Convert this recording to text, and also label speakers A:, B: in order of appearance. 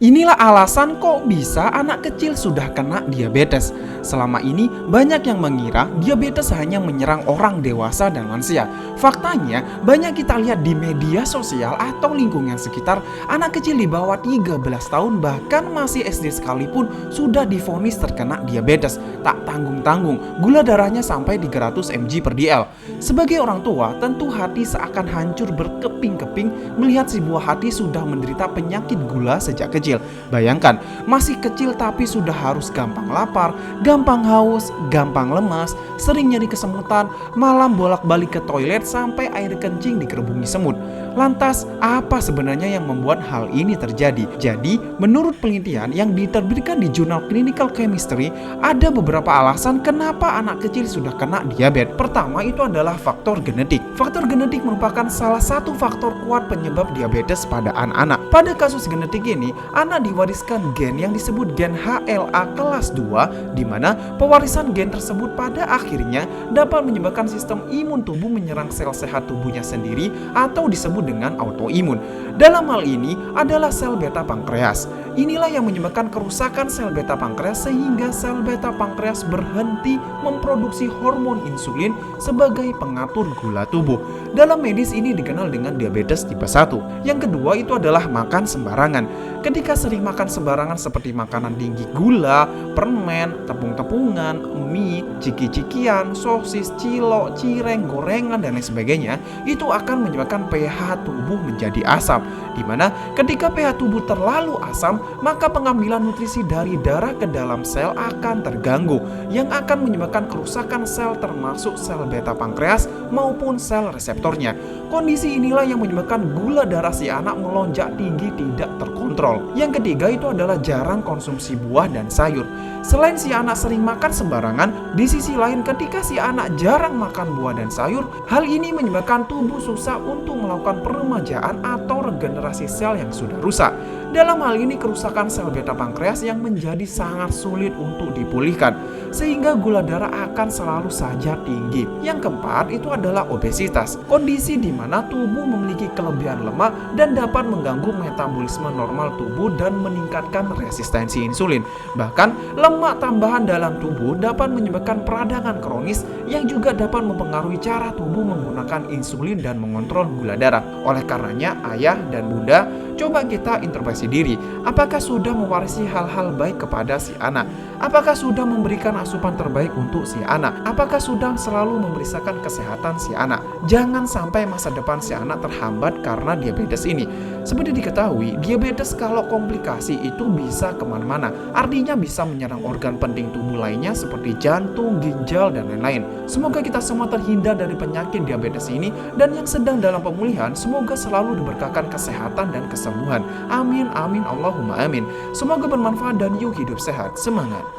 A: Inilah alasan kok bisa anak kecil sudah kena diabetes. Selama ini banyak yang mengira diabetes hanya menyerang orang dewasa dan lansia. Faktanya banyak kita lihat di media sosial atau lingkungan sekitar, anak kecil di bawah 13 tahun bahkan masih SD sekalipun sudah divonis terkena diabetes. Tak tanggung-tanggung, gula darahnya sampai 300 mg per dl. Sebagai orang tua, tentu hati seakan hancur berkeping-keping melihat si buah hati sudah menderita penyakit gula sejak kecil. Bayangkan, masih kecil tapi sudah harus gampang lapar, gampang haus, gampang lemas, sering nyeri kesemutan, malam bolak-balik ke toilet sampai air kencing dikerubungi semut. Lantas, apa sebenarnya yang membuat hal ini terjadi? Jadi, menurut penelitian yang diterbitkan di jurnal Clinical Chemistry, ada beberapa alasan kenapa anak kecil sudah kena diabetes. Pertama, itu adalah faktor genetik. Faktor genetik merupakan salah satu faktor kuat penyebab diabetes pada anak-anak. Pada kasus genetik ini, anak diwariskan gen yang disebut gen HLA kelas 2, di mana pewarisan gen tersebut pada akhirnya dapat menyebabkan sistem imun tubuh menyerang sel sehat tubuhnya sendiri atau disebut dengan autoimun. Dalam hal ini adalah sel beta pankreas. Inilah yang menyebabkan kerusakan sel beta pankreas sehingga sel beta pankreas berhenti memproduksi hormon insulin sebagai pengatur gula tubuh. Dalam medis ini dikenal dengan diabetes tipe 1. Yang kedua itu adalah makan sembarangan. Ketika sering makan sembarangan seperti makanan tinggi gula, permen, tepung-tepungan, mie, ciki-cikian, sosis, cilok, cireng, gorengan, dan lain sebagainya, itu akan menyebabkan pH tubuh menjadi asam. Dimana ketika pH tubuh terlalu asam, maka pengambilan nutrisi dari darah ke dalam sel akan terganggu, yang akan menyebabkan kerusakan sel termasuk sel beta pankreas maupun sel reseptornya. Kondisi inilah yang menyebabkan gula darah si anak melonjak tinggi tidak terkontrol. Yang ketiga itu adalah jarang konsumsi buah dan sayur. Selain si anak sering makan sembarangan, di sisi lain ketika si anak jarang makan buah dan sayur, hal ini menyebabkan tubuh susah untuk melakukan peremajaan atau regenerasi sel yang sudah rusak. Dalam hal ini kerusakan sel beta pankreas yang menjadi sangat sulit untuk dipulihkan, sehingga gula darah akan selalu saja tinggi. Yang keempat itu adalah obesitas, kondisi di mana tubuh memiliki kelebihan lemak dan dapat mengganggu metabolisme normal tubuh dan meningkatkan resistensi insulin. Bahkan lemak tambahan dalam tubuh dapat menyebabkan peradangan kronis yang juga dapat mempengaruhi cara tubuh menggunakan insulin dan mengontrol gula darah. Oleh karenanya, ayah dan bunda, coba kita introspeksi diri. Apakah sudah mewarisi hal-hal baik kepada si anak? Apakah sudah memberikan asupan terbaik untuk si anak? Apakah sudah selalu memeriksakan kesehatan si anak? Jangan sampai masa depan si anak terhambat karena diabetes ini. Seperti diketahui, diabetes kalau komplikasi itu bisa kemana-mana. Artinya bisa menyerang organ penting tubuh lainnya seperti jantung, ginjal, dan lain-lain. Semoga kita semua terhindar dari penyakit diabetes ini, dan yang sedang dalam pemulihan semoga selalu diberkahkan kesehatan dan kesembuhan. Amin, amin, Allahumma amin. Semoga bermanfaat dan yuk hidup sehat. Semangat!